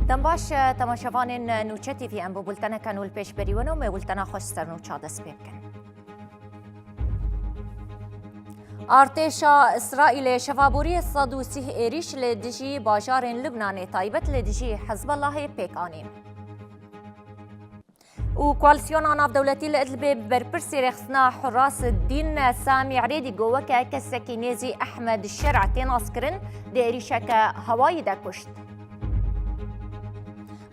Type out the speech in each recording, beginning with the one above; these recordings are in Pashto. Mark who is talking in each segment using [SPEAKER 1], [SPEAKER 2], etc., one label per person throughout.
[SPEAKER 1] دنباش تماشاوان نوچتی في ام بولتنا كانوا البيش بريونو ما بولتنا خشتر نوچاد سبيبكن ارتشا اسرائيل شفابوري الصدوسي ايريش لدجي باجار لبنان تايبت لدجي حزب الله بيكانين وكوالسيون ناف دولتي الادلب بربرسي رخصنا حراس الدين سامي عريدي جوكا كسكينيزي احمد الشرع تناسكرن ديريشك هواي دا كشت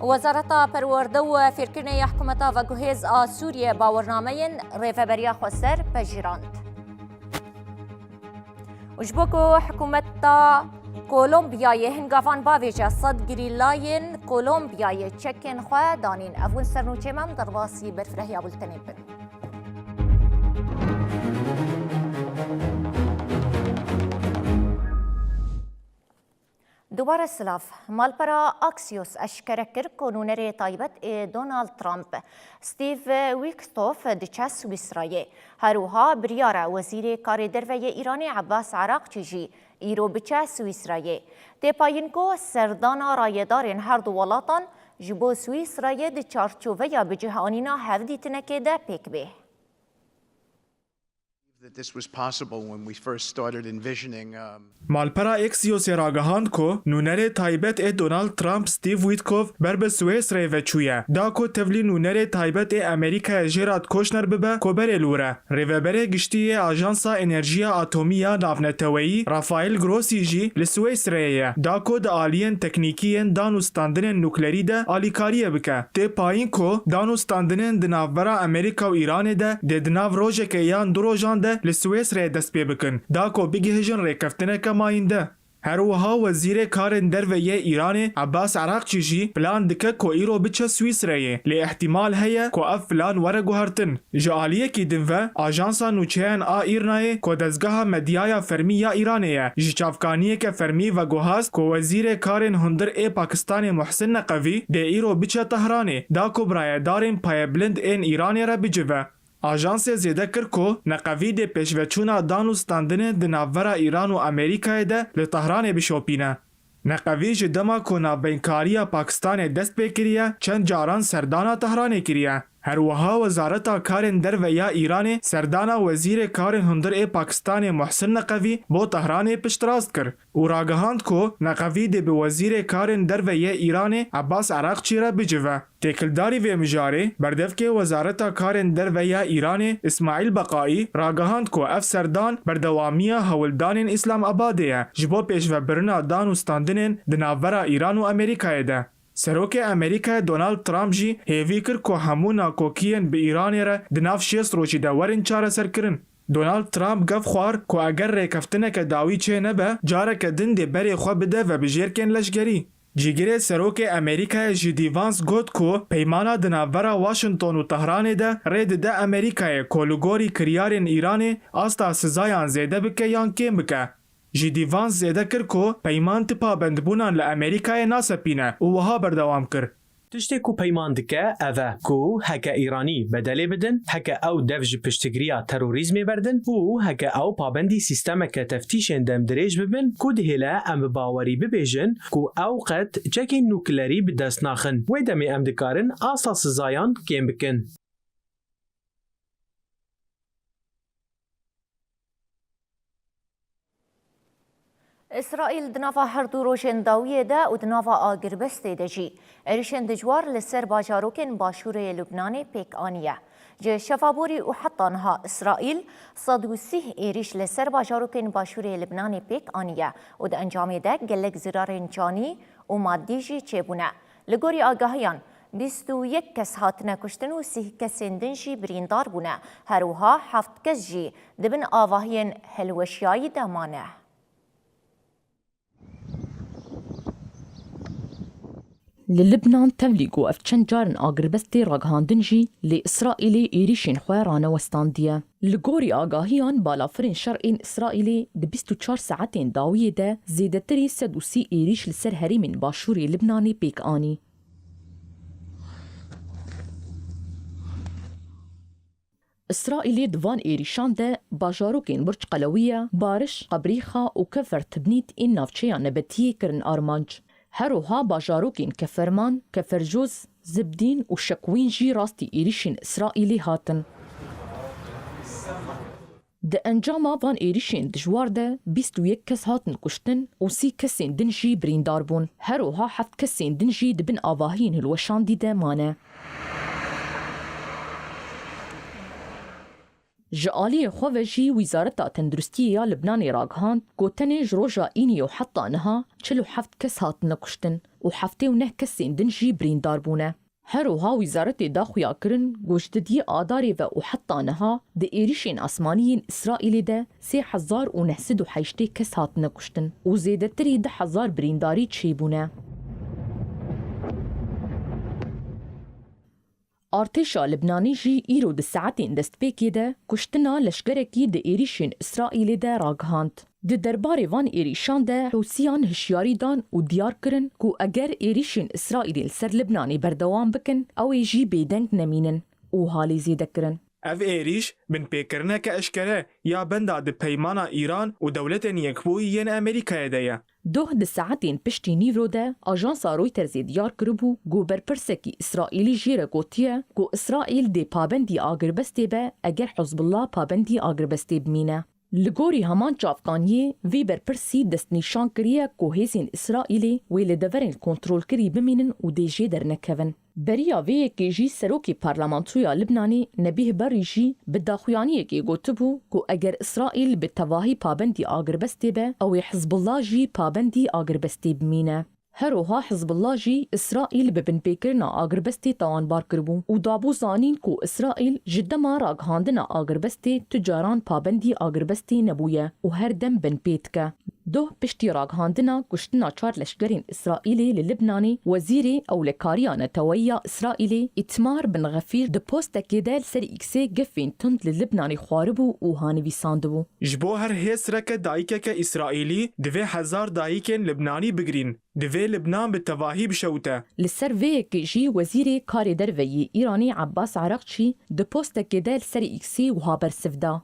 [SPEAKER 1] وزارة پروردو فیرکرنه حکومتا و گهیز سوریه باورنامه ریفبریا خسر پجیراند. وجبوکو حکومتا کولومبیای هنگافان باویجا صد گریلاین کولومبیای چکن خواه دانین افون سرنوچه مم در واسی برفرهی آبولتنی بن. دوباره السلاف مالبرا اكسيوس اشكركر كونونري طيبت دونالد ترامب ستيف ويكستوف دچا سويسراي هروها بريارا وزير كار دروي ايراني عباس عراقچي ايرو بچا سويسراي تيپاينكو سردانا رايدارين هر دو ولاتان جبو سويسراي د چارچوبيا بجهانينا هفدي تنكده پيك به
[SPEAKER 2] that this was possible when we first started envisioning
[SPEAKER 3] مالپرا اکسیوس راگهاند کو نونر تایبت دونالد ترامپ ستیو ویتکوف بر سوئیس ریوچویا دا کو تفلی نونر تایبت امریکا جرات کوشنر ببه کوبر لوره ریوبر گشتی آژانسا انرژیا اتمیه ناونتوی رافائل گروسی جی لسوئیس ریه دا کو د آلین تکنیکین دانو ستاندن نوکلری ده آلیکاریه بکه ته پایین کو دانو ستاندن د ناوبرا امریکا و ایران ده د ناو روجه که یان دروجان ده لسوئیس ری دست پی بکن دا کو بگهجن ریکفتنه کماینده هروها وزیر کارن دروی ایران عباس عراقچی جی پلان دکه کو ایرو بچه سوئیس ری لی احتمال هیا کو اف پلان وره گوهرتن جالیه کی دنوه آژانسا نوچهن ایرنای کو دزگاه مدیایا فرمی یا ایرانیه جی چافکانیه که فرمی و گوهاست کو وزیر کارن هندر پاکستان محسن نقوی ده ایرو بچه تهرانی دا کو برای دارن پای بلند این ایرانی را بجوه آژانس زیده کر کو نقوی ده پیشوچونا دانو ستاندن د ناورا ایران و امریکا ده له طهران بشوپینه نقوی جدما کو نابینکاریا پاکستان دست بکریه چند جاران سردانا طهران کریه هر وها وزارت کارن در و یا ایران سردانا وزیر کارن هندر پاکستان محسن نقوی با طهران پشتراست کر و راگهاند کو نقوی ده به وزیر کارن در و یا ایران عباس عراقچی را بجوه تکلداری و مجاره بردف که وزارت کارن در و یا ایران اسماعیل بقایی راگهاند کو اف سردان بردوامیه هولدان اسلام آباده جبو پیش و برنا دانو ستاندنن دناورا ایران و امریکا ده سروک امریکا دونالد ترامپ جی هیوی کر کو همون ناکوکین به ایران را دناف شیست روچی دورن چاره سر کرن. دونالد ترامپ گف خوار کو اگر ریکفتنه که داوی چه نبه جاره که دنده بری خو بده و بجیرکن لشگری. جیگره سروک امریکا جی دیوانس گوت کو پیمانا دناورا واشنطن و تهران ده رید ده امریکا کولگوری کریارن ایران آستا سزایان زیده بکه یان کم بکه. جی دیوانس زیده کر کو پیمان تپا بندبونان لامریکای ناسپینه و وها بردوام کر.
[SPEAKER 4] تشتی کو پیمان دکه اوه کو هکه ایرانی بدلی بدن هکه او دفج پشتگریا تروریزمی بردن و هکه او پابندی سیستم که تفتیشن دم دریج ببن کو دهلا ام باوری ببیجن کو او قد چکین نوکلری بدست ناخن و دمی ام دکارن آسا سزایان کم بکن.
[SPEAKER 1] إسرائيل دنافا هردو روشن داوية دا و دنافا آگر بسته دجي ارشن دجوار لسر باجاروكن باشور لبنان بيك آنية جه شفابوري و حطانها إسرائيل صدوسيه إيريش لسر باجاروكن باشور لبنان بيك آنية و دا انجام دا گلک زرارن جاني و مادي جي چبونه لگوری آگاهیان 21 کس هاتنه کشتن و 30 کسین دنجی بریندار بونه هروها 7 کس جی دبن آواهین هلوشیای دمانه
[SPEAKER 5] للبنان تفليقو أفشن جارن آقربستي راقهاندنجي لإسرائيلي إيريشين خويرانا وستاندية لغوري آقاهيان بالافرين شرقين إسرائيلي د 24 ساعتين داوية دا زيدتري سدوسي إيريش لسر هريمين باشوري لبناني بيك آني إسرائيلي دفان إيريشان دا باجاروكين برج قلوية بارش قبريخة وكفر تبنيت إن نافشيان نبتيه كرن آرمانج هروها باجاروكين كفرمان كفرجوز زبدين وشكوين جي راستي إيريشين إسرائيلي هاتن د انجاما فان ایریشین دجوار ده 21 کس هاتن کشتن و 30 کسین دنجی بریندار بون. هروها 7 کسین دنجی دبن آواهین هلوشان دیده مانه. جعالی خوفجی وزارت تندرستی لبنان راگهاند گوتن جروجا اینی و حتی انها 47 کس هاتن کشتن و 79 کسین دنجی بریندار بونه. هروها وزارت داخویا کرن گوشتدی آداری و حطانها د ایریشین اسمانیین اسرائیلی ده 3908 کس هاتنه کشتن و زیدتری 10,000 برینداری چیبونه. ارتشا لبنانی جی ایرو د ساعتین دست پیکی ده کشتنا لشکرکی د ایریشین اسرائیلی ده راگهاند. د دربار وان ایریشان ده حوسیان هشیاری دان و دیار کرن کو اگر ایریشین اسرائیلی سر لبنانی بردوام بکن او جی بیدنگ نمینن و حالی زیده کرن.
[SPEAKER 3] اف ایریش بن پیکرنه که اشکره یا بنده د پیمانا ایران و دولت یکبویین امریکای ده.
[SPEAKER 5] دوه د ساعتین پشتی نیورو ده آژانسا رویترز دیار کربو گو برپرسکی اسرائیلی جیره گوتیه گو اسرائیل دی پابندی آگربستی به اگر حزب الله پابندی آگربستی بمینه. لگوری همان چافکانیه وی برپرسی دست نیشان کریه که هیزین اسرائیلی وی لدورین کنترول کری بمینن و دیجی در نکون. بریا وی که جی سروکی پارلمانتویا لبنانی نبیه بری جی بداخویانیه که گوتبو که اگر اسرائیل به تواهی پابندی آگربستی به او حزب الله جی پابندی آگربستی بمینه. هروها حزب الله جی اسرائیل ببن پیکرنا آگربستی توانبار کربو و دابو زانین کو اسرائیل جدما راگهاندنا آگربستی تجاران پابندی آگربستی نبویه و هر دم بن پیتکه. دو پشتی راگهاندنا کشتنا 4 لشکرین اسرائیلی للبنانی وزیری او لکاریان تویا اسرائیلی اتمار بن غفیر د پوستکی دل سر اکسی گفین تند للبنانی خواربو و هانوی ساندبو.
[SPEAKER 3] جبو هر هیس رکه دایکه که اسرائیلی دوی 1000 دایکین لبنانی بگرین. دوی لبنان به تواهی بشوته.
[SPEAKER 5] لسر وی که جی وزیری کاری دروی ایرانی عباس عراقچی د پوستکی دل سر اکسی و هابر سفدا.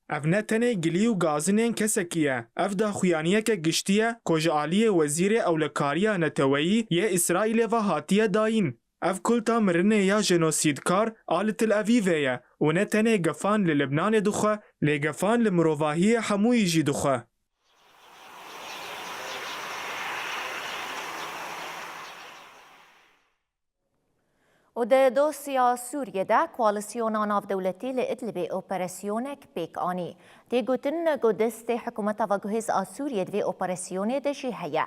[SPEAKER 3] اف نتنه گلی و گازنین کسکیه. اف دا خویانیه که گشتیه کجالی وزیر اولکاریا نتویی یه اسرائیل و هاتیه داین. اف کلتا مرنه یا جنوسیدکار آل تل اویویه و نتنه گفان للبنان دخواه لگفان لمروواهی حموی جی دخواه.
[SPEAKER 1] و د دوسیا سوریه ده کوالسیونا ناف دولتی لإدلب اوپراسیونک پیک آنی. دی گوتن گودست حکومت و گوهز سوریه دوی اوپراسیونه ده جی هیا.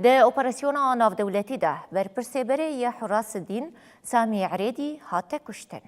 [SPEAKER 1] د اوپراسیونا ناف دولتی ده برپرسی بری حراس الدین سامی عریدی هاته کشتن.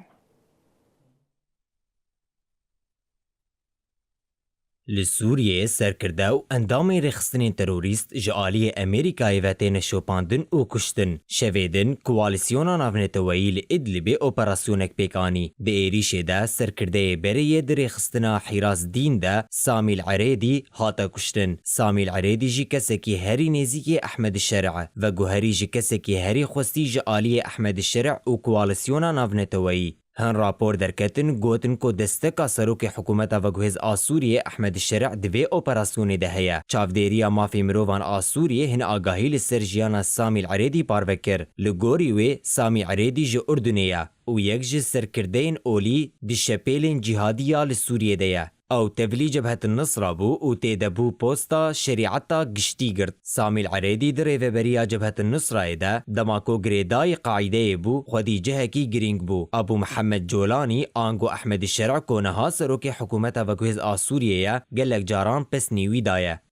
[SPEAKER 6] لسوریه سرکرده و اندام رخصتن تروریست جعالی امریکای و تین شوپاندن و کشتن شویدن کوالیسیونا نافنتوایی لإدلب اپراسیونک پیکانی به ایریشه ده سرکرده بریه در رخصتنا حراس دین ده سامی العریدی هاتا کشتن. سامی العریدی جی کسکی هری نزیک احمد الشرع و گوهری جی کسکی هری خوستی جعالی احمد الشرع و کوالیسیونا نافنتوایی. هن راپور درکتن گوتن کو دستکا سروک حکومت و گوهز آسوریه احمد الشرع دوی اپراسیون ده هیا. چافدیریا مافی مروان آسوریه هن آگاهی لسر جیانا سامی العریدی پاروکر. لگوری وی سامی عریدی جو اردنیه و یک جو سرکردین اولی دی شپیلین جهادیا لسوریه ده او تبلی جبهة النصرة بو و تيدبو بوستا شريعتا گشتي گرد. سامي العريدي در ريفبريا جبهة النصرة دا دماكو گريداي قاعده بو خودي جهكي گرينگ بو. ابو محمد جولاني آنگو احمد الشرع كونها سروكي حكومتا وگوهز آسوريا گلک جاران پس نيوي دايه.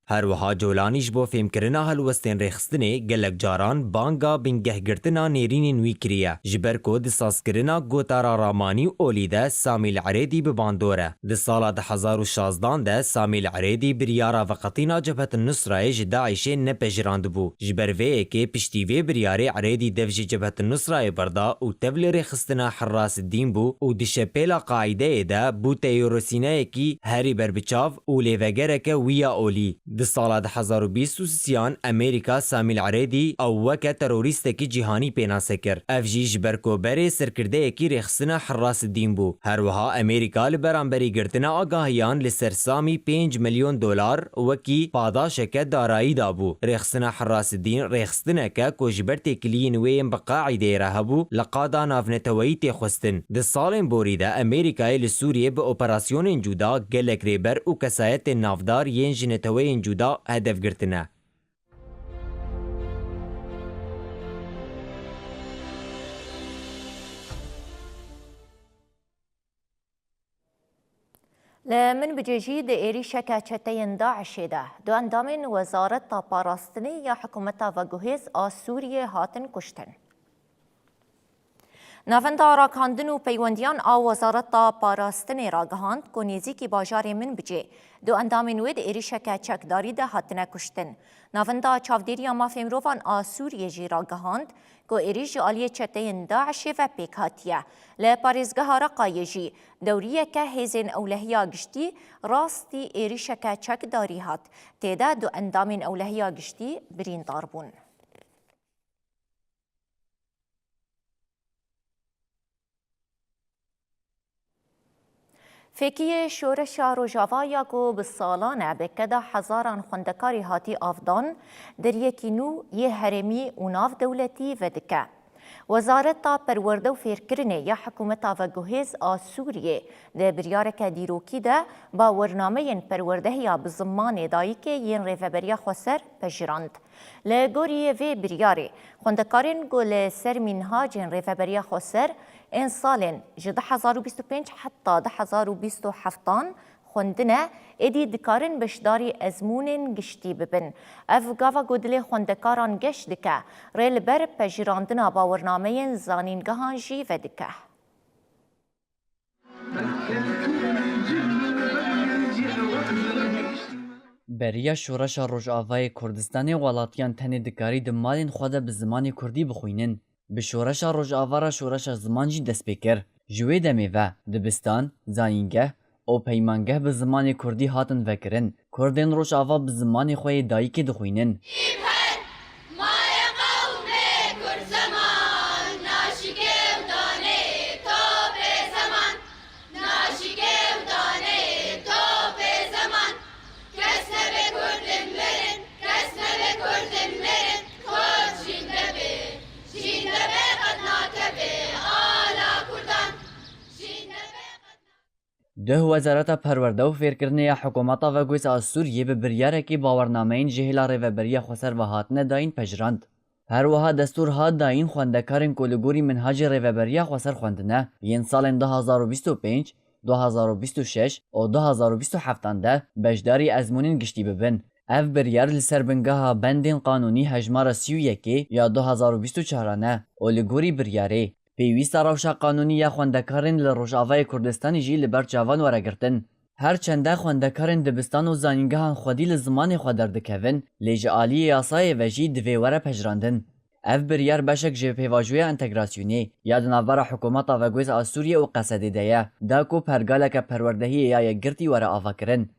[SPEAKER 6] هر وها جولانیش بو فهم کرنا هلوستین رخصتنه گلک جاران بانگا بنگه گرتنا نیرین نوی کریه. جبر کو دساس کرنا گوتارا رامانی اولیده سامی العریدی بباندوره. دسالا 2016 ده سامی العریدی بریارا وقتینا جبهة النصره جداعشه نپجراند بو. جبر وی که پشتیوی بریاری عریدی دفج جبهة النصره بردا و تبل رخصتنا حراس الدین بو و دشپیلا قاعده ده بو تیوروسینه کی هری بربچاو و لیوگره که ویا اولی. د سالا 2023 امریکا سامیل عریدی او وکه تروریستکی جهانی پیناسه کر. اف جی جبر کوبری سرکرده اکی رخصنا حراس الدین بو. هروها امریکا لبرانبری گرتنا آگاهیان لسر سامی 5 میلیون دلار وکی پاداشک دارایی دابو. رخصنا حراس الدین رخصنا که کوجبر تکلین ویم بقاعده رهبو لقادا نافنتوی تخستن. د سالن بوریده امریکای لسوریه به اپراسیون جودا گلک ریبر و کسایت نافدار ین جنتوی جودا هدف گرتنه.
[SPEAKER 1] لمن بجيجي دائري شكا چتين داعش ده دو اندامين وزارت پاراستنی یا حکومتا و گوهز سوریه هاتن کشتن. نافندا راکاندن و پیوندیان وزارت پاراستنی راگهاند که نزیکی باجار من بجه دو اندامین وید ایری شکا چکداری ده هاتنه کشتن. نافندا چافدیری مافی مروفان سوریه جی راگهاند که ایری جالی چتین داعش و پیک هاتیه. لپاریزگاه رقای جی دوریه که هیزین اولهیا گشتی راستی ایری شکا چکداری هات تیده دو اندامین اولهیا گشتی برین داربون. فکی شورش روجاوایا کو بالسالانه بکده هزاران خندکاری هاتی افدان در یکی نو یه هرمی و ناف دولتی ودکه. وزارت پرورده و فیرکرنه یا حکومت و گوهز سوریه ده بریارک دیروکی ده با ورنامه پرورده یا بزمان دایی که ین ریفبریا خسر پجراند. لگوری وی بریاره خندکارین گل سر منهاج ریفبریا خسر این سالن جده 2025 حتی 2027 خوندنه ایدی دکارن بشداری ازمونن گشتی ببن. اف گاوا گودلی خوندکاران گشت دکه ریل بر پجراندنا باورنامه زانینگاهان جی و دکه.
[SPEAKER 7] بریا شورش روجاوای کردستان ولاتیان تنی دکاری دمالین خود به زمانی کردی بخوینن. به شورش روجاوا شورش زمان جی دست بکر. جوی دمی و دبستان، زانینگه او پیمانگه به زمان کردی هاتن وکرن. کردین روجاوا به زمان خوی دایی که دخوینن. ده وزارت پرورده و فیرکرنه حکومت و گویس سوریه به بریاره که باورنامه این جهیلا ریوبریا خسر و هاتنه داین پجراند. هر وها دستور ها داین خوندکارین کلگوری منهاج ریوبریا خسر خوندنه ین سال 2025 2026 و 2027 ده بجداری ازمونین گشتی ببن. اف بریار لسر بنگاه بندین قانونی هجمار 31 یا 2024 نه و لگوری بریاره پیویست روشا قانونی یا خوندکارین لروجاوای کردستانی جی لبر جوان ورگرتن. هر چنده خوندکارین دبستان و زانینگاهان خودی لزمان خود دردکوین لیج آلی یاسای وجی دوی وره پجراندن. اف بریار بشک جی پیواجوی انتگراسیونی یا دنابر حکومت و گویز سوریه و قصدی دیا دا کو پرگالک پروردهی یا یک گرتی وره آفا کرن.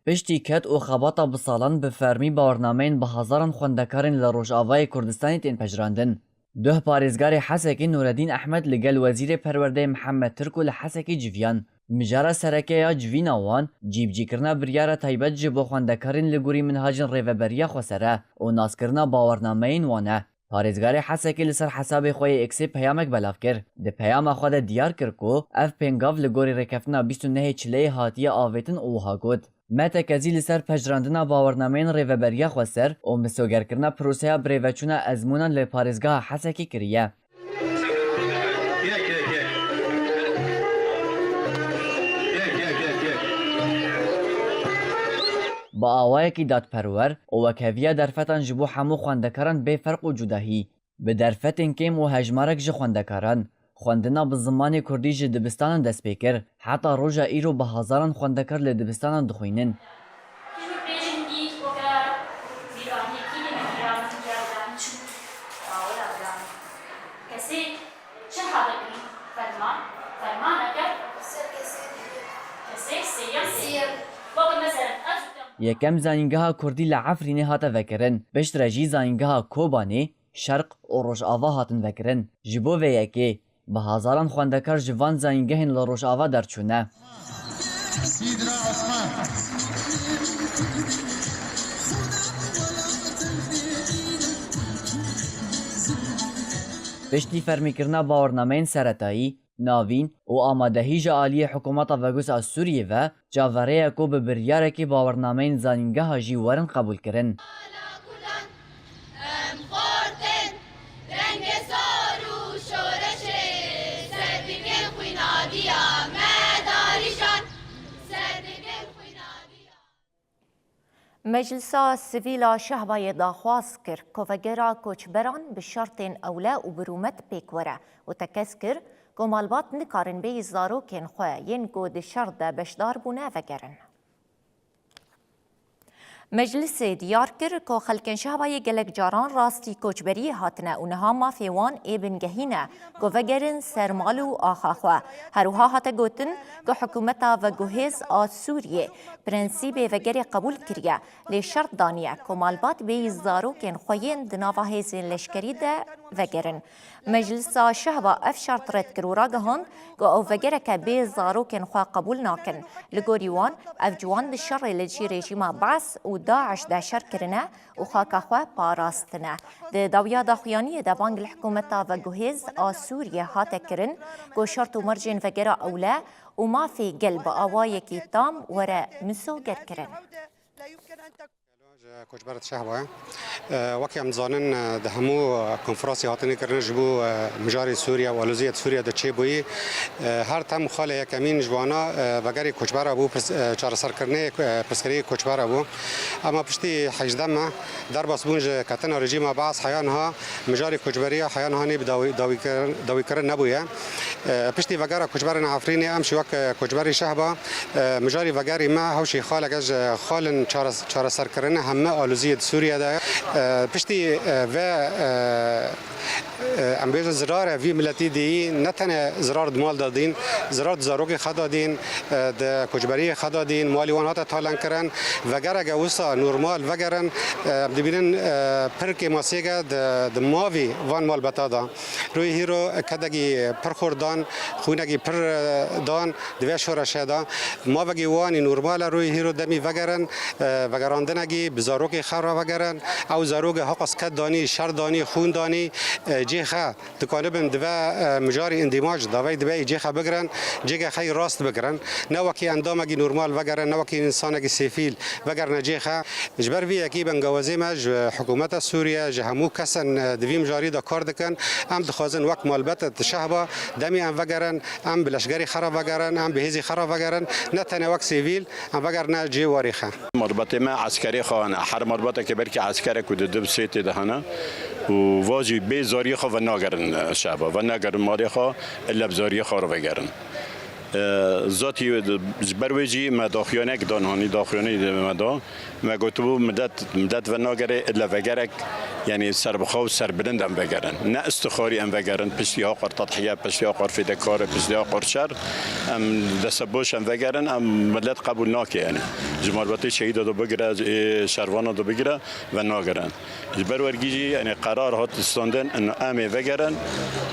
[SPEAKER 7] پشتی کت و خباتا بسالان به فرمی باورنامین به هزاران خوندکارین لروجاوای کردستانی تین پجراندن. ده پاریزگار حسکی نوردین احمد لگل وزیر پرورده محمد ترکو لحسکی جویان. مجاره سرکه یا جوین آوان جیب جی کرنا بریار تایبت جبو خوندکارین لگوری منهاجن ریوبریا خسره و ناس کرنا باورنامین وانه. پاریزگار حسکی لسر حساب خوی اکسی پیامک بلاف کر. ده پیام خود دیار کر کو اف پنگاو لگوری رکفنا 29 چلی هاتی آویتن اوها گود. متکزی لسر پجراندنا باورنامین ریوبریا خسر و مسوگر کرنا پروسه بریوچونا ازمونان لپارزگاه حسکی کریه. با آوای کی داد پرور و وکویه درفتان جبو همو خوندکاران به فرق و جداهی. به درفتن کم و هجمارک ج خوندکاران. خوندنا به زمان کردی ج دبستان دست پیکر حتی روژا ایرو به هزاران خوندکار لدبستان دخوینن. یکم زانینگاها کردی لعفرینه هاته وکرن پشت رجی زانینگاها کوبانی شرق و روشاوا هاتن وکرن جبو و یکی به هزاران خواندکار جوان زانینگاهن لروشاوا درچونه پشتی فرمیکرنا باورنامین سرطایی ناوین و آمادهی جعالی حکومت وگوس از سوریه و جاوره کو به بریاره که باورنامین زانینگاه جی ورن قبول کرن.
[SPEAKER 1] مجلس سیویل شهبای داخواست کر کوفگرا کوچبران به شرط اولا و برومت پیکوره و تکسکر گمالبات نکارن بی زاروکن خواه ین گود شرط بشدار بونه وگرن. مجلس دیار کر که خلکن شهبای گلک جاران راستی کوچبری هاتنه و نها مافیوان ایبن گهینه که وگرن سرمالو آخاخوه. هروها هاته گوتن که حکومتا و گوهز آد سوریه پرنسیب وگری قبول کریه لی شرط دانیه که مالبات بی زاروکن خوین دناوا هیزین لشکری ده وگرن. مجلس شهبا اف شرط رد کرو راگهان که او وگره که بی زاروکن خواه قبول ناکن لگوریوان اف جوان ده شر لجی رژیما بعث و داعش ده شر کرنه و خاکا خواه پاراستنه. ده داویا داخویانی ده بانگ الحکومتا و گوهز آسوریه هاته کرن که شرط و مرجن وگره اولا و ما في قلب آوايكي تام ورا مسو قركرن.
[SPEAKER 8] کوچبرت شهبا وکی امزانن ده همو کنفرانسی هاتنی کردن جبو مجاری سوریا و آلوزیت سوریا ده چه بویی هر تم خاله یک امین جوانا وگری کوچبر بو چهار سر کردن پسکری کوچبر بو اما پشتی 18 در باس بونج کتن رژیم بعض حیانها مجاری کوچبری حیانها نی داوی کردن نبویه پشتی وگرا کوچبر نعفرینی امشی وک کوچبری شهبا مجاری وگری ما هوشی خاله گج خالن چهار سر کردن همه آلوزیت سوریا ده پشتی و امبیز زرار وی ملتی دی نتنه زرار دمال دادین زرار زاروک خدادین د کوچبری خدادین مالی وان هات تالان کرن وگر گوسا نورمال وگرن دبینن پرک ماسیگا د ماوی وان مال بتادا روی هیرو کدگی پرخوردان خونگی پر دان دوی شورشدا ما وگی وانی نورمال روی هیرو دمی وگرن وگراندنگی بزاروک خرا وگرن او زاروک حقس کدانی شردانی خوندانی جیخه دکانه بن دوا مجاری اندیماج داوی دوا جیخه بگرن جیگه خی راست بگرن نه وکی اندامگی نورمال وگرن نه وکی انسانگی سیفیل وگرن جیخه جبر وی اکی بنگوازی مج حکومت سوریه جهمو کسن دوی مجاری دا کار دکن ام دخوازن وک مالبت شهبا دمی ام وگرن ام بلشگری خراب وگرن ام بهزی خراب وگرن نه تنه وک سیفیل ام وگرن جی واریخه
[SPEAKER 9] مربط ما عسکری خانه هر مربط که برکی عسکر کود دب سیت دهنه و واجی به زاری خو و ناگرن شعبا و ناگرن ماری خو الا بزاری خو رو بگرن ذاتی برویجی مداخیانه که دانهانی داخیانه مدا ما گفتم مدت و ناگره الا وگرک یعنی سر بخو سر بلندم بگرن نه استخاری ام بگرن پشتی ها قر تضحیه پشتی ها قر فدکار پشتی ها قر شر ام دستبوش ام بگرن ام ملت قبول ناکه یعنی جمارباتی شهید دو بگیره شروان دو بگیره و ناگرن برورگیجی یعنی قرار هات استاندن ان ام بگرن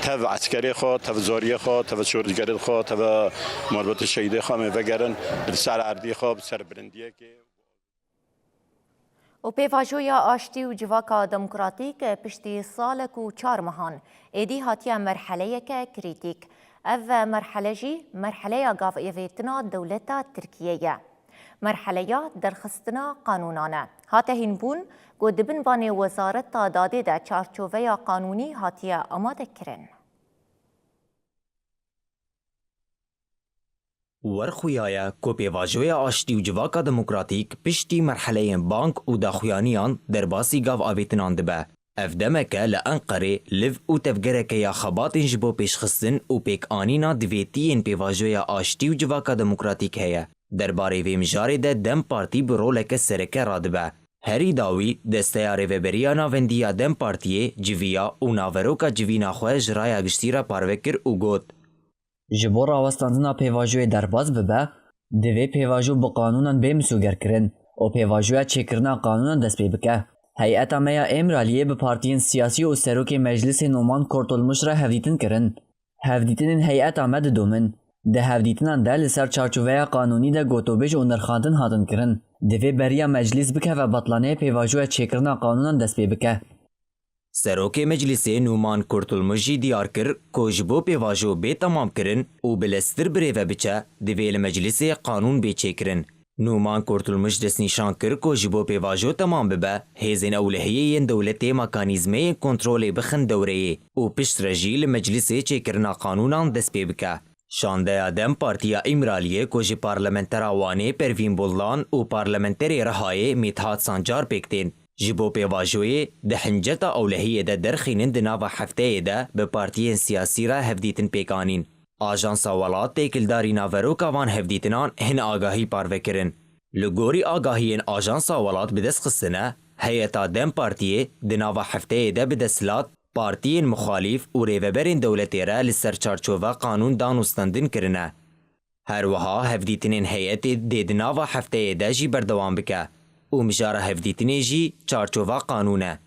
[SPEAKER 9] تبع عسکری خو تبع زاری خو تبع شورجگری خو تبع مربوط شهیده خامه وگرن سر اردی خواب سر برندیه که
[SPEAKER 1] و پیواجویا آشتی و جواکا دموکراتیک پشتی سالک و 4 مهان ایدی هاتیا مرحله که کریتیک او مرحله جی مرحله گاف ایویتنا دولتا ترکیه مرحله درخستنا قانونانه هاته هنبون گودبن بانی وزارت داده ده چارچوبه قانونی هاتیا آماده کرن
[SPEAKER 6] ورخویایا کو پیواجوی آشتی و جواکا دموکراتیک پشتی مرحله بانک و داخویانیان در باسی گاو آویتنان دبه. اف دمکه لانقره لف و تفگرکه یا خباتین جبو پیشخستن و پیک آنینا دویتین پیواجوی آشتی و جواکا دموکراتیک هیا. در باره وی مجاره ده دم پارتی برولک سرکه را دبه. هری داوی دستیاره و بریانا وندیا دم پارتیه جویا و ناوروکا جوینا خواه جرای گشتی را پاروکر و گوت.
[SPEAKER 7] جبور راوستاندنا پیواجوی درباز ببه دوی پیواجو با قانونان بمسوگر کرن و پیواژویا چێکردنا قانوnan dest pê bike. Heyeta me ya Emiraliyê bi partiyên siyasî û serokê meclisê Numan Kurtulmuş re hevdîtin kirin. Hevdîtinên heyeta me didomin. Di hevdîtinan de li ser çarçoveya qanûnî de gotûbêj û nirxandin hatin kirin. Divê beriya meclis bike ve batlaneyê pêvajoya çêkirina qanûnan dest pê bike.
[SPEAKER 6] Serokê Meclisê Numan Kurtulmuş jî diyar kir ku ji bo pêvajo bê temam kirin û bilestir birêve biçe divê li meclisê qanûn bê çêkirin. Numan Kurtulmuş destnîşan kir ku ji bo pêvajo temam bibe, hêzên ewlehiyê yên dewletê mekanîzmeyên kontrolê bixin dewreyê û pişt re jî li meclisê çêkirina qanûnan dest pê bike. Şandeya Dem Partiya Emiraliyê ku ji parlamentera Wanê Pervîn Buldan û parlamenterê Rihayê Mîthat Sancar pêktên ji bo pêvajoyê di hinceta ewlehiyê de derxînin di nava hefteyê de bi partiyên siyasî re hevdîtin pêkanîn. Ajansa Welat têkildarî naveroka van hevdîtinan hin agahî parvekirin. Li gorî agahiyên Ajansa Welat bi dest xistine, heyeta Dem Partiyê di nava hefteyê de bi desthilat partiyên muxalîf û rêveberên dewletê re li ser çarçova qanûn danûstandin kirine. Her wiha hevdîtinên heyetê dê di nava hefteyê de jî berdewam bike û mijara hevdîtinê jî çarçova qanûn e.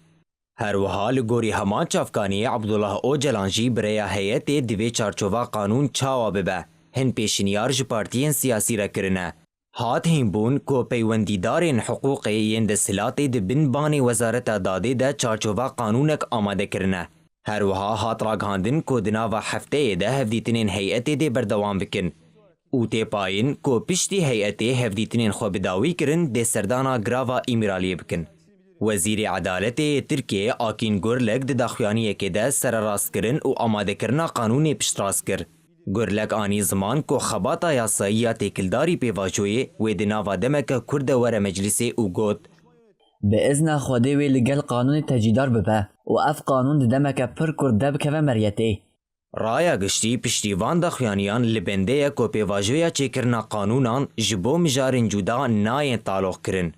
[SPEAKER 6] Her wiha li gorî heman çavkaniyê Abdullah Öcalan jî birêya heyetê divê çarçova qanûn çawa bibe, hin pêşîniyar ji partiyên siyasî re kirine. Hat hînbûn ku peywendîdarên hiqûqê yên desthilatê di bin banê Wezareta Dadê de çarçova qanûnek amade kirine. Her wiha hat ragihandin ku di nava hefteyê de hevdîtinên heyetê dê berdewam bikin û têpayîn ku piştî heyetê hevdîtinên xwe bidawî kirin dê serdana grava Emiraliyê bikin. Wezîrê Edaletê Tirkiyeyê Akîn Gurlek di daxuyaniyekê de sererastkirin û amadekirina qanûnê piştrast kir. Gurlek anî ziman ku xebata yasayî ya têkildarî pêvajoyê wê di nava demeke Kurd de were meclisê û got
[SPEAKER 7] Bi izna Xwedê wê li gel qanûnê tecîdar bibe û ev qanûn di demeke pir Kurd de bikeve meryetê.
[SPEAKER 6] Raya giştî piştî van daxuyaniyan li bendeye ku pêvajoya çêkirina qanûnan ji bo mijarên cuda nayên taloq kirin.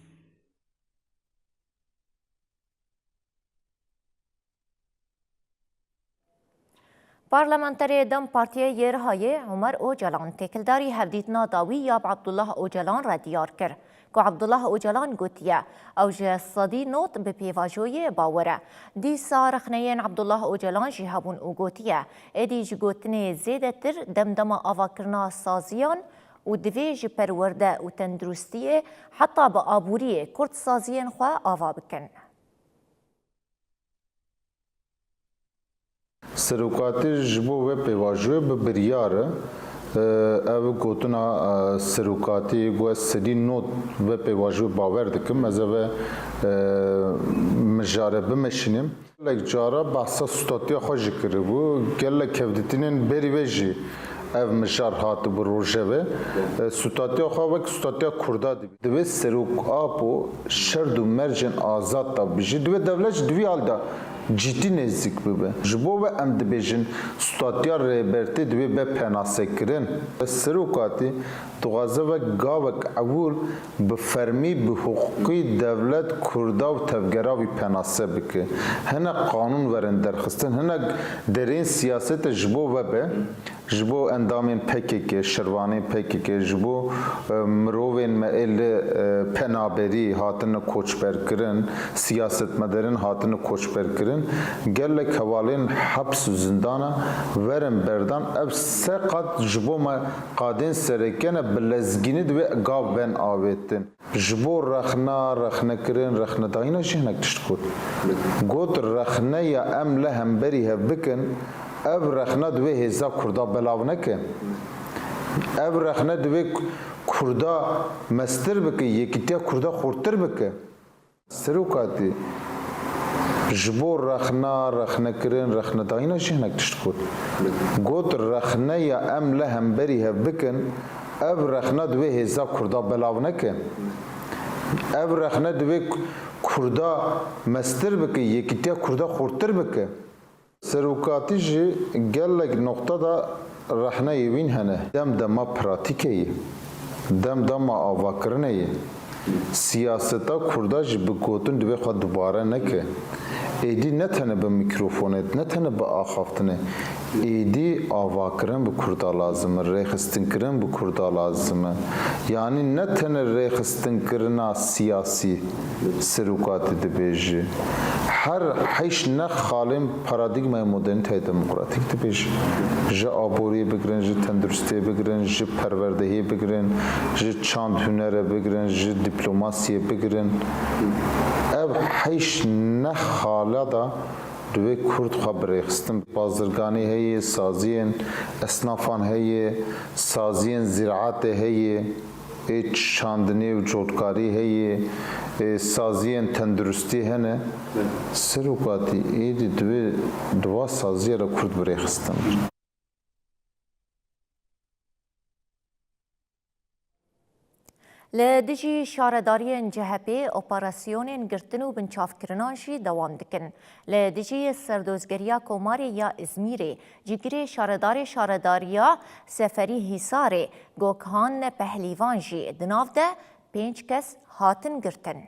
[SPEAKER 1] Parlamenterê Dem Partiya Rihayê Umer Öcalan têkildarî hevdîtina dawî ya Abdullah Öcalan re diyar kir ku Abdullah Öcalan gotiye ew ji sedî not bi pêvajoyê bawer e. Dîsa rexneyên Abdullah Öcalan jî hebûn û gotiye êdî ji gotinê zêdetir demdema avakirina saziyan û divê ji perwerde û tendurustiyê heta bi aboriyê Kurd saziyên xwe ava bikin.
[SPEAKER 10] Serokatî ji bo vê pêvajoyê bi biryar e ev gotina serokatî gu ez sedî not vê pêvajoyê bawer dikim ez ê mijare bimeşînim. Gelek cara behsa statiya xwe jî kiribû, gelek hevdîtinên berî vê jî ev mijar hatibû rojevê. Statiya xwe wek statiya Kurda dibî. Divê serokap û şerd û mercên azad da bijî, divê devlet ji divî halda ciddi nêzik bibe. Ji bo ve em dibêjin statiya rêbertê divê be penasekirin. Serokatî dixwaze ve gavek ewil bi fermî bi huquqî devlet Kurda û tevgera wî penase bike. Hinek qanûn werin derxistin, hinek derên siyasetê ji bo ve be, ji bo endamên PKK, şirvanên PKK, ji bo mirovên me ê penaberî hatine koçberkirin, siyasetmedarên hatine koçberkirin. Gelek hevalên heps û zindana werin berdan ev se qat ji bo me qadên serekene bi lezgînî divê gav ben avêtin. Ji bo rexnekirin, rexnedayîna jî hinek tişt got. Got rexneya em li hemberî hev bikin, ev rexne divê hêza Kurda belav neke. Ev rexne divê Kurda mestir bike, yekîtiya Kurda xurtir bike. Serokatî ji bo rexnekirin, rexnedayîna jî hinek tişt got. Got rexneya em li hemberî hev bikin, ev rexne divê hêza Kurda belav neke. Ev rexne divê Kurda mestir bike, yekîtiya Kurda xurtir bike. Serokatî jî gelek nokta da rehneyê wîn hene. Demdema pratîkeyê, demdema avakirinê ye. Siyaseta Kurda jî bi gotin divê xwe dubare neke. ایدی نتنه به میکروفونت نتنه به آخافتنه ایدی آوا کرن به کردا لازمه ریخستن کرن به کردا لازمه یعنی نتنه ریخستن کرنا سیاسی سروکات دبیجی هر حیش نخ خالم پارادیگمای مدرنیته دموکراتیک دبیجی جه آبوری بگرن جه تندرستی بگرن جه پروردهی بگرن جه چاند هنره بگرن جه دیپلوماسی بگرن اب حیش نخ خاله دا دوی کرد خبر ریخستن بازرگانی هی سازین اسنافان هی سازین زراعت هی چاندنی و جودکاری هی سازین تندرستی هنه سروکاتی ایدی دوی دوا سازی را کرد بریخستن
[SPEAKER 1] لدجی شارداری جهبی اپراسیون گرتن و بنچافکرنانشی دوام دکن. لدجی سردوزگریا کوماری یا ازمیری جگری شارداریا سفری حساری گوکهان پهلیوانجی دناف ده 5 کس هاتن گرتن.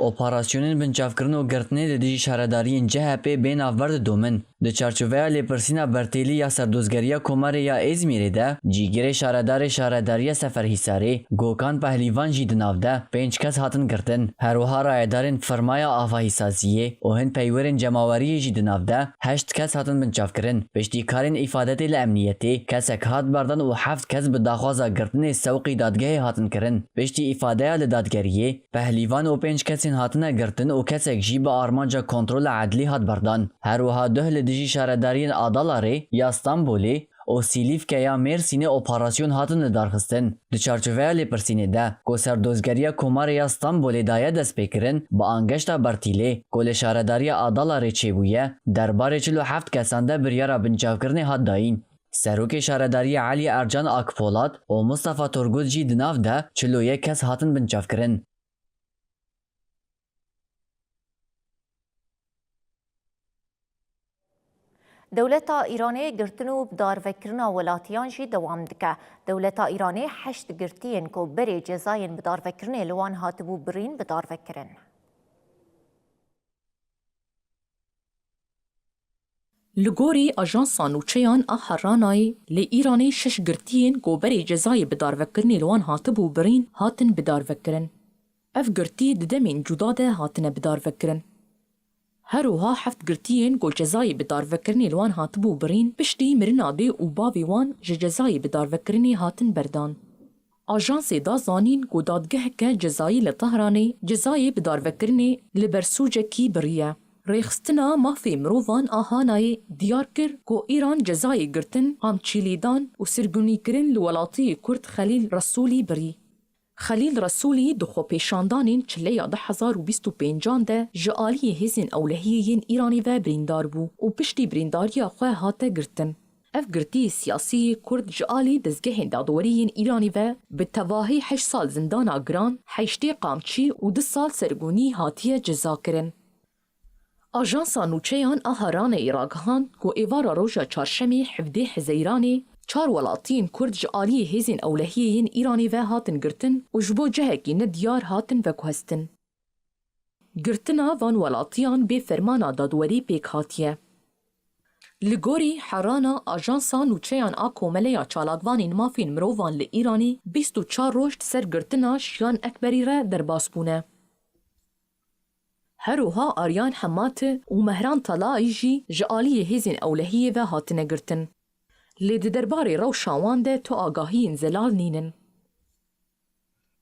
[SPEAKER 7] اپراسیونên binçavkirin û girtinê di dijî şaredariyên CHP bên navber didomin. Di çarçoveya lêpirsîna bertêlî ya serdozgeriya Komarê ya Êzmîrê de cîgirê şaredarê Şaredariya Seferhîsarê Gokan Pehlivan jî di nav de 5 kes hatin girtin. Herwiha rayedarên Firmaya Avahîsaziyê û hin peywerên cemaweriyê jî di nav de 8 kes hatin binçavkirin. Piştîkarên îfadetê li emniyetê kesek hat berdan û 7 kes bi daxwaza girtinê sewqî dadgehê hatin kirin. Piştî îfadeya li dadgeriyê Pehlivan û 5 kesên hatine girtin û kesek jî bi armanca kontrola edlî hat berdan. Herwiha duh li dijî şaredariyên Adalarê ya Stenbolê û Silîfke ya Mêrsînê operasyon hatin lidarxistin. Di çarçoveya lêpirsînê de ku serdozgeriya Komarê ya Stenbolê daye destpêkirin bi angeşta Bertîlê ku li şaredariya Adalarê çêbûye derbarê 47 kesan de biryara binçavkirinê hat dayîn. Serokê Şaredariya Elî Ercan Akpolat û Mustafa Turgut jî di nav de 41 kes hatin binçavkirin.
[SPEAKER 1] دولتا ایرانی گرتن و بدارفکرنا ولاتیان جی دوام دکه. دولتا ایرانی 8 گرتین کو بری جزاین بدارفکرنی لوان هاتبو برین بدارفکرن.
[SPEAKER 5] لگوری آژانسا نوچهان آهرانای لی ایرانی 6 گرتین کو بری جزای بدارفکرنی لوان هاتبو برین هاتن بدارفکرن. اف گرتی ددمین جداده هاتن بدارفکرن. هروها 7 گرتین گو جزای بدارفکرنی لوان هاتبو برین پشتی مرناده و باوی وان جزای بدارفکرنی هاتن بردان. آژانس دا زانین گو دادگه که جزایی لطهرانی جزای بدارفکرنی لبرسوجه کی بریه. ریخستنا مافی مرووان آهانای دیار کر گو ایران جزای گرتن همچیلیدان و سرگونی کرن لولاتی کرد خلیل رسولی بری. خلیل رسولی دخو پیشاندانین چلیا 1025 ده جعالی هزین اولهیین ایرانی و بریندار بو و پشتی برینداریا خواه هاته گرتن. اف گرتی سیاسی کرد جعالی دزگه دادوریین ایرانی و به تواهی 8 سال زندانا گران 8 قامچی و 2 سال سرگونی هاتیه جزا کرن. آژانسا نوچهان آهران عراقهان کو ایوارا روژا چارشمی 17 حزیرانی 4 ولاتین کرد جعالی هزین اولهیین ایرانی و هاتن گرتن و جبو جهکی ندیار هاتن و کوهستن. گرتنا وان ولاتیان به فرمانا دادوری پیک هاتیه. لگوری حرانا آژانسا نوچهان آکوملیا چالاگوانین مافین مرووان لی ایرانی 24 روشت سر گرتنا شیان اکبری را در باسپونه. هروها آریان حمات و مهران طلایی جی جعالی هزین اولهیه و هاتن گرتن. لید درباره رو شاوان ده تو آگاهی انزلال نینن.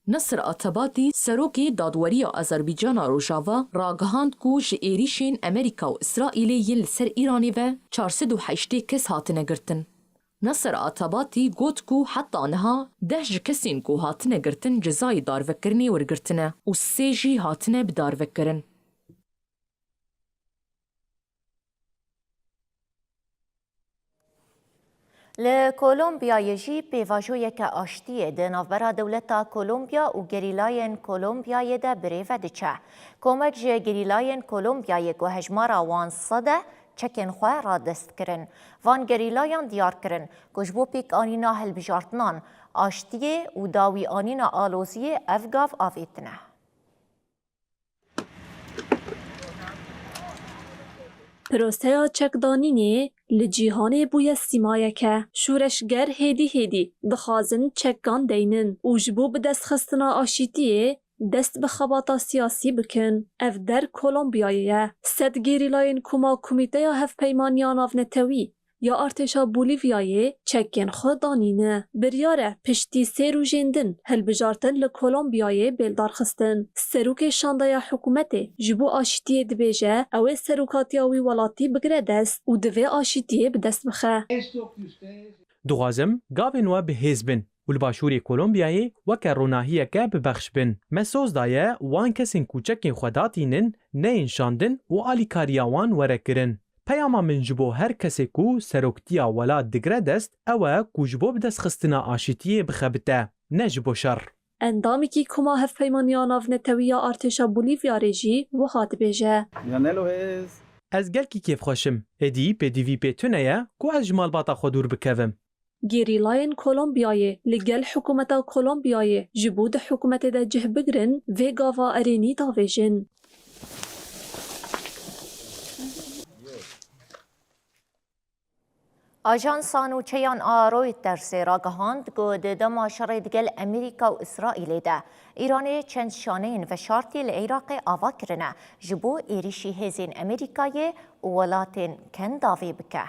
[SPEAKER 5] نصر آتباتی سروکی دادوری آذربایجان روژاوا راگهاند کو ایریشین امریکا و اسرائیلی یل سر ایرانی و 408 کس هاتنه گرتن. نصر آتباتی گوت کو حتی آنها 10 کسین کو هاتنه گرتن جزای داروکرنی ورگرتنه و 3 جی هاتنه بداروکرن.
[SPEAKER 1] لکولومبیا یجی پیواژویه که آشتیه ده نافبرا دولتا کولومبیا و گریلاین کولومبیای ده بریوه دچه. کومک جه گریلاین کولومبیای که هجمارا وان صده چکن خواه را دست کرن. وان گریلایان دیار کرن کجبو پیک آنینا هل بجارتنان آشتیه و داوی آنینا آلوزیه افگاف آفیتنه.
[SPEAKER 11] پروسه چکدانینه لجیهانه بوی سیمایه که شورشگر هیدی دخوازن چکان دینن و جبو به دست خستنا آشیتیه دست به خباتا سیاسی بکن. اف در کولومبیایه سد گریلاین کما کمیته یا هف پیمانیان آف نتوی یا ارتشا بولیویایه چکن خودانینه بریاره پشتی سیرو جندن هل بجارتن لکولومبیایه بیلدار خستن. سروک شاندایا حکومته جبو آشتیه دبیجه اوه سروکاتیاوی ولاتی بگره دست و دوه آشتیه بدست بخه.
[SPEAKER 4] دوغازم گاوین و به هزبن و الباشوری کولومبیایی وکه روناهیه که ببخش بن. مسوز دایه وان کسین کوچکین خوداتینن نه انشاندن و آلیکاریا وان ورکرن. پیاما من جبو هر کسی کو سروکتیا ولاد دگره دست اوه کو جبو بدست خستنا آشتیه بخبته نه جبو شر.
[SPEAKER 11] اندامی که کما هف پیمانیان آف نتوی یا ارتشا بولیویا رژی و هات بیجه.
[SPEAKER 4] از گل کی کیف خوشم. ادی پی دی وی پی تونه کو از جمال باتا خودور بکوم.
[SPEAKER 11] گریلاین کولومبیایه لگل حکومتا کولومبیایه جبود حکومت دا جه بگرن و گاوا ارینی داویجن.
[SPEAKER 1] آژانس نوچهان رویترز راگهاند گود دماشره دگل امریکا و اسرائیل ده ایران چند شانین و شارتی لعراق آوا کرنه جبو ایریشی هزین امریکای و ولاتین کنداوی بکه.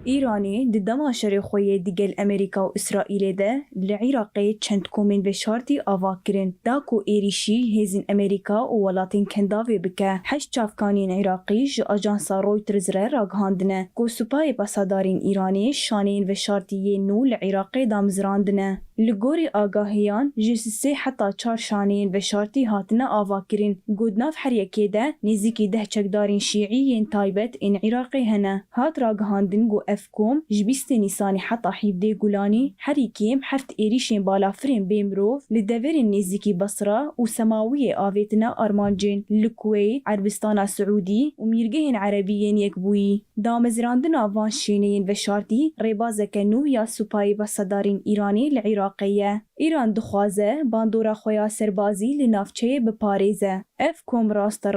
[SPEAKER 12] ایرانی د دماشر خوی دیگل امریکا و اسرائیل ده لعراق چند کومین و شارتی آوا کرن دا کو ایریشی هزین امریکا و ولاتین کنداوی بکه. هشت چافکانین عراقی ج آژانسا رویترز راگهاندنه کو سپای پاسدارین ایرانی شانین و شارتی نو لعراق دامزراندنه. لگوری آگاهیان جسسه حتی 4 شانین و شارتی هاتنه آوا کرن. گودناف حریکه ده نزیکی 10 چکدارین شیعیین تایبت این عراقی هنه. هات راگهاندن گو افکوم جبیست نیسانی حتی 17 گولانی حریکیم هفت ایریشین بالافرین بیمروف لدورین نزیکی بصره و سماوی آویتنا آرمانجین لکویت عربستان سعودی و میرگهین عربیین یکبویی. دامزراندن آوان شینین و شارتی ریبازک نو یا سپای بسادارین ایرانی لعراقیه. ایران دخوازه باندورا خویا سربازی لنافچه بپاریزه. اف کوم راست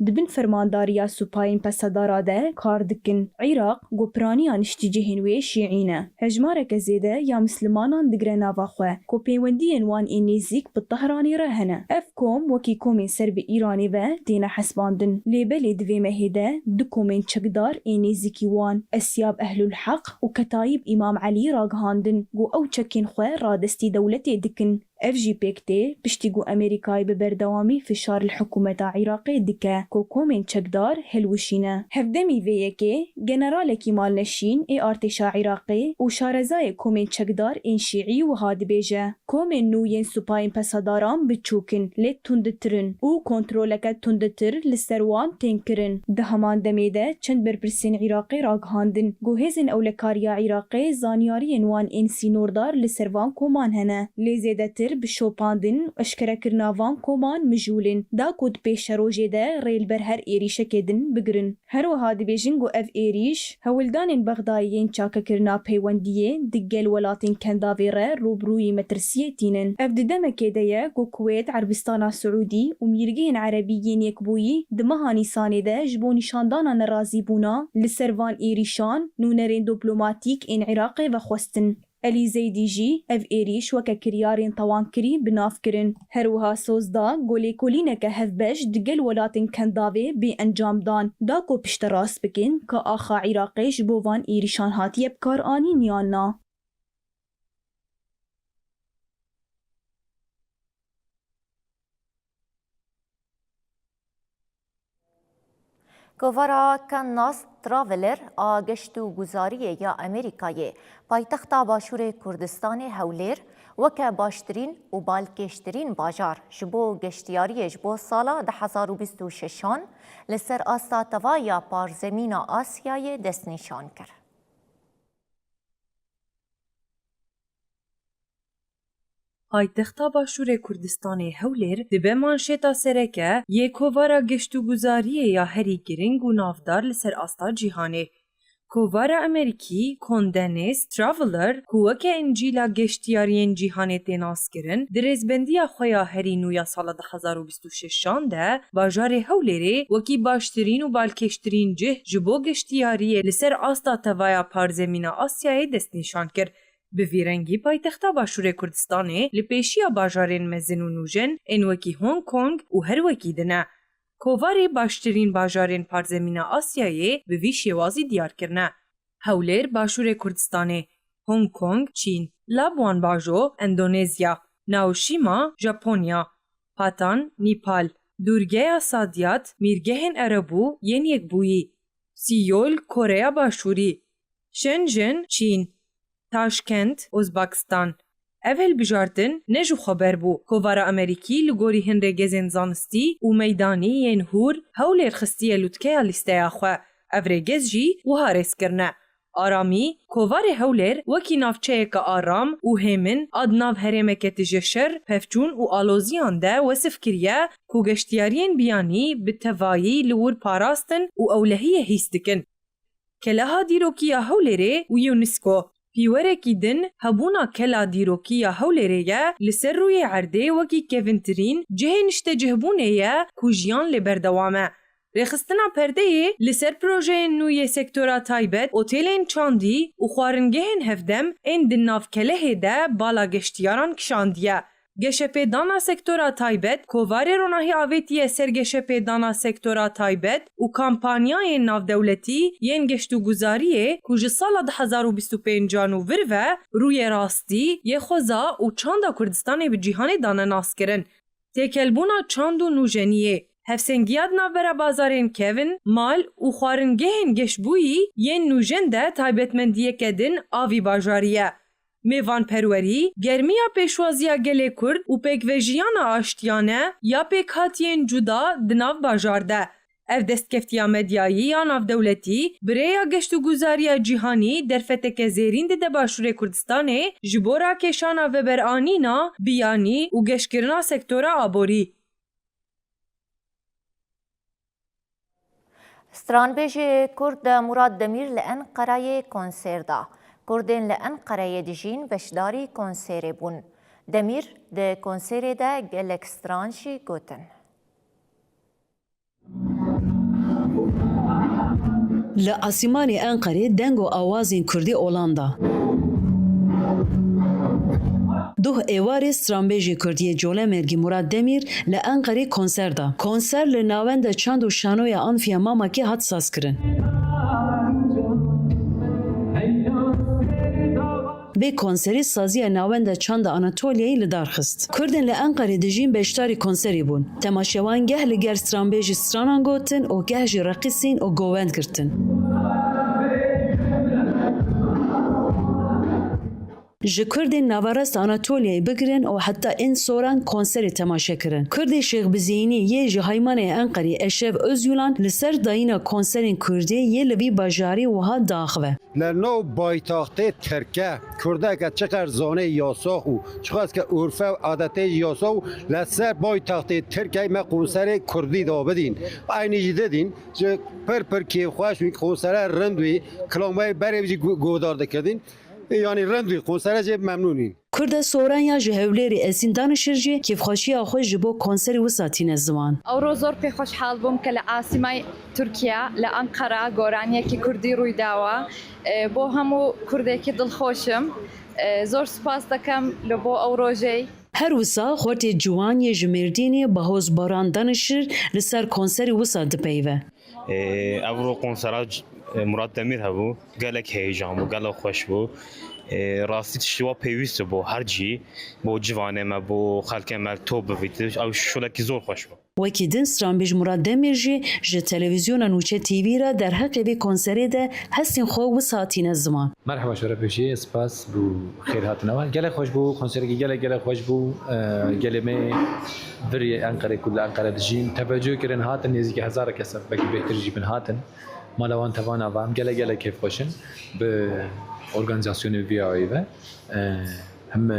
[SPEAKER 12] دبن فرمانداریا سپاین پسداراده کار دکن. عراق گوپرانیان اشتیجهین وی شیعینه. هجمارک زیده یا مسلمانان دگره نواخوه. کو پیوندین وان این نزیک بالطهرانی رهنه. اف کوم وکی کومین سرب ایرانی و دین حسباندن. لیبلی دوی مهیده دو کومین چکدار این نزیکی وان اسیاب اهل الحق و کتایب امام علی راگهاندن. گو او چکین خواه رادستی دولتی دکن. اف جی پیکتی بشتیگو امریکای ببردوامی فشار الحکومت عراقی دکه کو کومین چکدار هلوشینه. هفدمی ویه که جنرال کیمال نشین ای ارتشا عراقی و شارزای کومین چکدار این شیعی و هاد بیجه. کومین نوین سپاین پساداران بچوکن لیت تندترن و کنترولکت تندتر لسروان تنکرن. ده همان دمیده چند برپرسین عراقی راگهاندن. گو هزین اولکاریا عراقی زانیاری نوان این سینوردار لسروان کومان هنه. لیزیده تر بشوپاندن و اشکره کرناوان کومان مجولن. دا کود پیش روژه ده ریل بر هر ایریشه کدن بگرن. هر و هاد بیجن گو اف ایریش هولدان بغدایین چاکه کرنا پیوندیه دگل ولاتین کنداوی ره روبروی مترسیه تینن. اف ددمه کده گو کویت عربستان سعودی و میرگین عربیین یکبویی دمهانی سانه ده جبو نشاندانان رازی بونا لسروان ایریشان نونرین دیپلوماتیک این عراق و خوستن. الیزی دیجی اف ایریش وکه کریارین طوان کری بناف کرن. هروها سوزدا گولی کولینه که هف بش دگل ولاتین کنداوی بی انجام دان. دا کو پشت راست بکن که آخا عراقیش بوان ایریشان هاتیه بکار آنی نیاننا.
[SPEAKER 1] گوارا کناس تراولر آگشتو گزاریه یا امریکایی پایتخت باشور کردستان هولیر وکه باشترین و بالکشترین باجار جبو گشتیاری جبو سالا 2026 لسر آستا توایا پارزمین آسیای دست نشان کرد.
[SPEAKER 13] پایتختا باشور کردستان هولیر دبه مانشیتا سرکه یک کووارا گشتو گزاریه یا هری گرنگ و نافدار لسر آستا جیهانه. کووارا امریکی کندنس ترافلر کوک انجیلا گشتیارین جیهانه تناس کرن درزبندیا خویا هرینویا سال 2026 ده باجار هولری وکی باشترین و بالکشترین جه جبو گشتیاری لسر آستا توایا پارزمینا آسیای دست نشان کرد. به ویرنگی پایتختا باشور کردستانه لپیشیا باجارین مزن و نوژن ان وکی هونگ کنگ و هر وکی دنه. کوواری باشترین باجارین پارزمینا آسیایی به وی شوازی دیار کرنه. هولر باشور کردستانه، هونگ کنگ، چین، لابوان باجو، اندونزیا، ناوشیما، ژاپنیا، پاتان، نیپال، دورگه سادیات، میرگهن عربو، ین یک بویی، سیول، کره باشوری، شنژن، چین، تاشکند، ازبکستان. اول بجارتن نجو خبر بو کووارا امریکی لگوری هنره گزن زانستی و میدانی ین هور هولر خستیه لوتکه لیسته خو اوره گز جی و هارس کرنه. آرامی کووار هولر وکی نافچه که آرام و همن آدناو هرمکت جشر پفچون و آلوزیان ده وصف کریه کو گشتیارین بیانی به توایی لور پاراستن و اولهیه هیستکن. کلاها دیروکیا هولره و یونسکو پیورکی دن هبونا کلا دیروکیا هولریه لسر روی عرده وکی کونترین جهنشت جهبونه کوجیان لبردوامه. رخستنا پرده لسر پروژه نوی سکتورا تایبت اوتیلین چاندی و خوارنگهن هفدم این دناف کله ده بالا گشتیاران کشاندیه. گشپه دانا سکتورا تایبت کووار روناهی آویتی سر گشپه دانا سکتورا تایبت و کامپانیای ناو دولتی ین گشتو گزاریه کج سال 2025 و وروه روی راستی یه خوزا و چاندا کردستان به جیهان دانا ناس کرن. تکلبونا چاندو نوجنیه. هفسنگیاد ناوبرا بازارین کوین، مال و خوارنگهن گشبویی ین نوجن ده تایبتمندیه کدن آوی باجاریه. میوان پروری، گرمیا پیشوازیا گله کرد و پیکوژیان آشتیانه یا پیک هاتین جدا دناو باجارده. اف دستکفتیا مدیایی یا ناو دولتی بریا گشتو گزاریا جیهانی در فتک زیرین ده باشور کردستانه جبورا کشانا و برانینا بیانی و گشکرنا سکتورا آبوری.
[SPEAKER 1] سترانبیج کرد مراد دمیر لأنقرة کنسر دا. کردین لأنقرة دجین بشداری کنسر بون. دمیر ده کنسر دا گلک سترانشی گوتن.
[SPEAKER 14] لآسیمانی أنقرة دنگو آوازین کردی اولاندا. دوه ایواری سترانبیجی کردی جوله مرگی مراد دمیر لأنقرة کنسر دا. کنسر لناوند چند و شانوی آنفیا ماما که حد ساز کرن. به کنسری سازی ناوند چند آناتولیایی لدار خست. کردن لأنقره دجین بشتاری کنسری بون. تماشوان گه لگر سترانبیجی سترانان گوتن و گه جی رقیسین و گووند کرتن. ji Kurdên Navarest Anatolia'yı bigirin û heta ên soran konserê temaşe kirin. Kurdê Şêxbizînî yê ji Heymanê Enqerê Eşref Özyulan li ser dayîna konserên Kurdî yê li vî bajarî wiha daxive.
[SPEAKER 15] Li nav baytaxtê Tirkiye Kurdeke çiqer zanê yasa û çiqaske urfe û adetê yasa û li ser baytaxtê Tirkiye me konserê Kurdî dabidîn. Aynî jî didîn ji pir kêfxweş wî konsera rind wî kilometrê berê jî godar dikirdin. Yani randvi konserce memnunîn.
[SPEAKER 14] Kurda soran ya ji hewlêrê Esîn danişir kêfxweşiya xwe ji bo konserê wisa tîne ziman.
[SPEAKER 16] Ew zor pê xweşhal bûm ke li asîmayê Tirkiye li Enqera goraniyekî Kurdî rûy dawa. Bo hemû Kurdekî dilxweşim. Zor spas dikim li bo ew rojê.
[SPEAKER 14] Her wisa xwetê ciwan yê ji Mêrdînê Bahozbaran danişir li ser konserê wisa dipeyve.
[SPEAKER 17] Ev konsera Murad Demir hebû gelek heyecan bû gelek xweş bû rastî tiştîwa pêwîst bû her cî bo civanê me bo xelkê me top bivît ew şolekî zor xweş bû.
[SPEAKER 14] Wekî din Stranbêj Murad Demir jî ji televizyona Nûçe TV re derheqê vê konserê de hestên xwe wisa hatîne ziman.
[SPEAKER 18] Merhaba şerefêjî spas bû xêr hatinawa gelek xweş bû konserekî gelek xweş bû gelê me virê Enqerê ku li Enqere dijîn teveccüh kirin hatin nêzîkî hezara kesef belkî bêhtir jî bin hatin. Malawan tevana vam gelek kêfxweşin bi organizasyonê VIA ve hem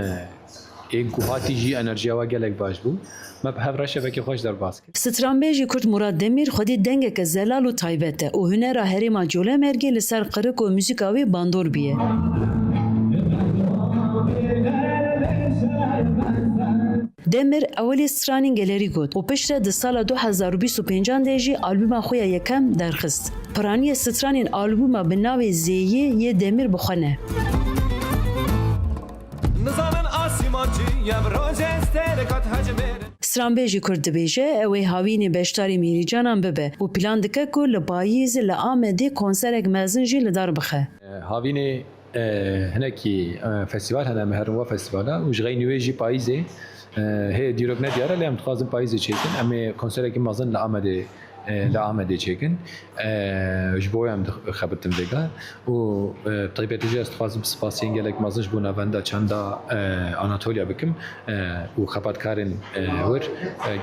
[SPEAKER 18] ên ku hatî jî enerjiya we gelek baş bû ما بهفرشه بکی خوش در باز کرد.
[SPEAKER 14] سترانبیجی کرد مراد دمیر خودی دنگک زلال و تایبته و هنر هریما جوله مرگی لسر قرق و موسیقاوی باندور بیه. دمر اولی سترانین گلری گود و پشت د سال 2025 دیجی آلبوم خویا یکم درخست. پرانی سترانین آلبوم به نام زیه یه دمر بخونه. سترانبیجی کرد بیجه اوی هاوینی بشتاری میری جانم ببه و پلان دکه که لباییز لآمده کنسرک مزنجی لدار بخه.
[SPEAKER 18] هاوینی هناكي فستيفال هذا مهرجان فستيفال وجغي نويجي بايزي هي ديروك نديارة اللي متخازن بايزي تشيكن أما كونسرت كي مازن لآمده تشيكن جبوي هم خبرتم دقة و طيب تجي استخازن بسپاسين جالك مازن جبونا فندا چندا أناتوليا بكم و خبرت كارن ور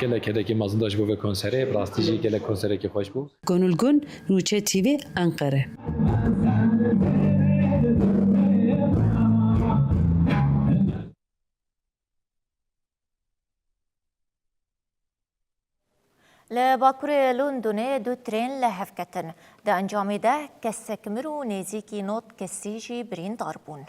[SPEAKER 18] جالك هذا كي مازن داش بو كونسرت براستيجي جالك كونسرت كي خوش بو
[SPEAKER 14] گونولگون نوچه تیوی انقره.
[SPEAKER 1] لباكوري لندن دو ترين لهفكتن دا انجام ده كسكمرو نزيكي نوت كسيجي برين داربون.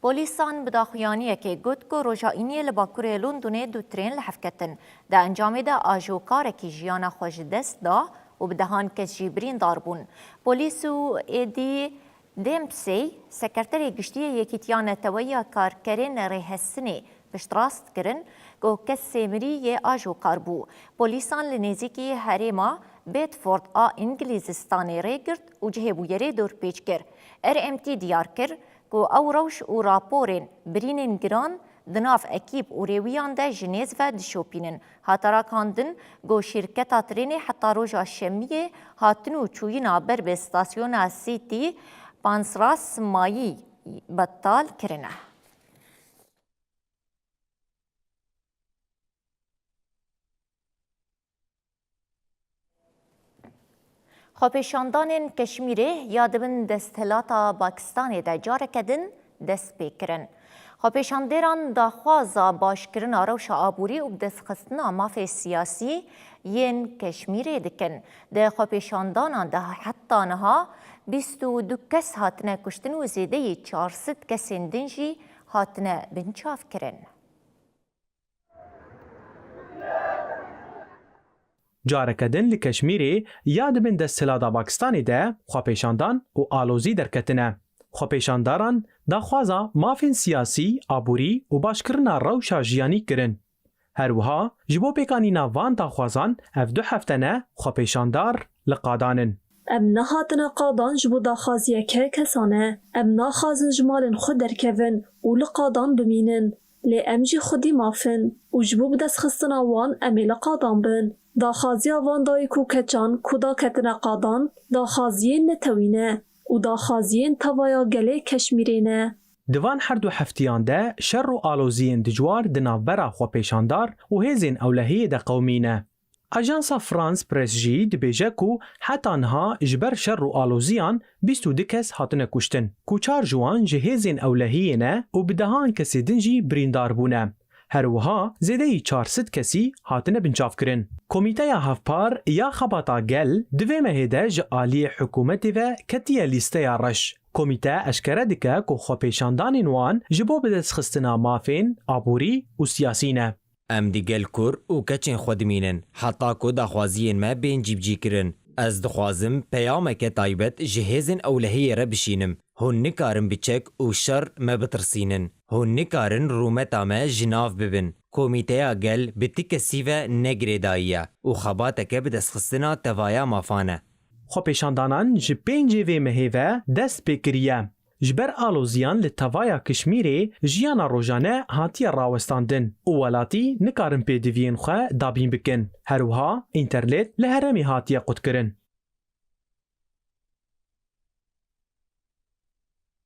[SPEAKER 1] بوليسان بداخوانية كي قدكو رجائيني لباكوري لندن دو ترين لهفكتن دا انجام ده آجو كاركي جيانا خوش دست دا و بدهان كسجي برين داربون. بوليسو ايدي ديمبسي سكرتري قشتية يكيتيانا تويا كاركرين ريهسني پشتراست کرن که کسی مری آجو کاربو. پولیسان لنزیکی هریما بیتفورد انگلیزستانی ریگرد و جهبو یری دور پیچ کر. RMT دیار کر که او روش و راپورین برینین گران دناف اکیب و ریویان ده جنیز و دشوپینن. هاترا کاندن گو شرکتا ترینی حتی روژا شمیه هاتنو چوینا بر به ستاسیون سیتی پانسراس مایی بطال کرنه. خۆپێشاندانên Keşmîrê ya dibin desthilata Pakistanê de carekedin dest pêkirin. Xwepêşandêran daxwaza başkirina rewşa aborî û destxistina mafê siyasî yên Keşmîrê dikin. Di xwepêşandanan de heta niha 22 kes hatine kuştin û zêdeyî 400 kesên din jî hatine binçavkirin.
[SPEAKER 4] جارکدن لکشمیری یاد بین دستهلادا پاکستانی ده خواپیشاندان و آلوزی درکتنه. خواپیشانداران دا خوازا مافین سیاسی، آبوری و باشکرنا روشا جیانی کرن. هر وها جبو پیکانینا وان دا خوازان اف دو هفتنه خواپیشاندار لقادانن.
[SPEAKER 11] ام نهاتنا قادان جبو داخازیه که کسانه ام ناخازن جمالن خود درکون و لقادان بمینن. لی ام جی خودی مافن و جبو بدست خستنا وان امی لقادان بن. داخازی وان دای کو کچان کودا کتنا قادان داخازی نتوینه و داخازی توایا گله کشمیرینه.
[SPEAKER 4] دوان هر دو هفتیان ده شر و آلوزین دجوار دنابرا خواپیشاندار و هزین اولهی ده قومینه. اجانسا فرانس پرس جی دبیجه کو حتی انها جبر شر و آلوزیان 22 کس هاتنه کشتن. کو 4 جوان جهزین اولهی نه و بدهان کسی دنجی بریندار بونه. هر وها زیده 400 کسی هاتنه بنچاف کرن. کمیته هفپار یا خباتا گل دوی مهده جعالی حکومتی و کتیه لیسته رش. کمیته اشکره دکه که خواپیشاندان وان جبو بدست خستنا مافین، آبوری و سیاسینه.
[SPEAKER 6] ام دیگل کور و کچین خودمینن حتی که دخوازین ما بین جیب جی کرن. از دخوازم پیامک طایبت جهزن اولهی را بشینم. هون نکارن بچک و شر ما بترسینن. هون نکارن رومتا ما جناف ببن. کمیته گل بتی کسیوه نگره داییه و خباتک بدست خستنا توایا مافانه.
[SPEAKER 4] خواپیشاندانان جی پینجی و مهیوه دست بکریه. جبر آلوزیان لتوایا کشمیری جیانا روژانه هاتی راوستاندن و ولاتی نکارن پیدوین خواه دابین بکن. هروها اینترنت لهرمی هاتی قد کرن.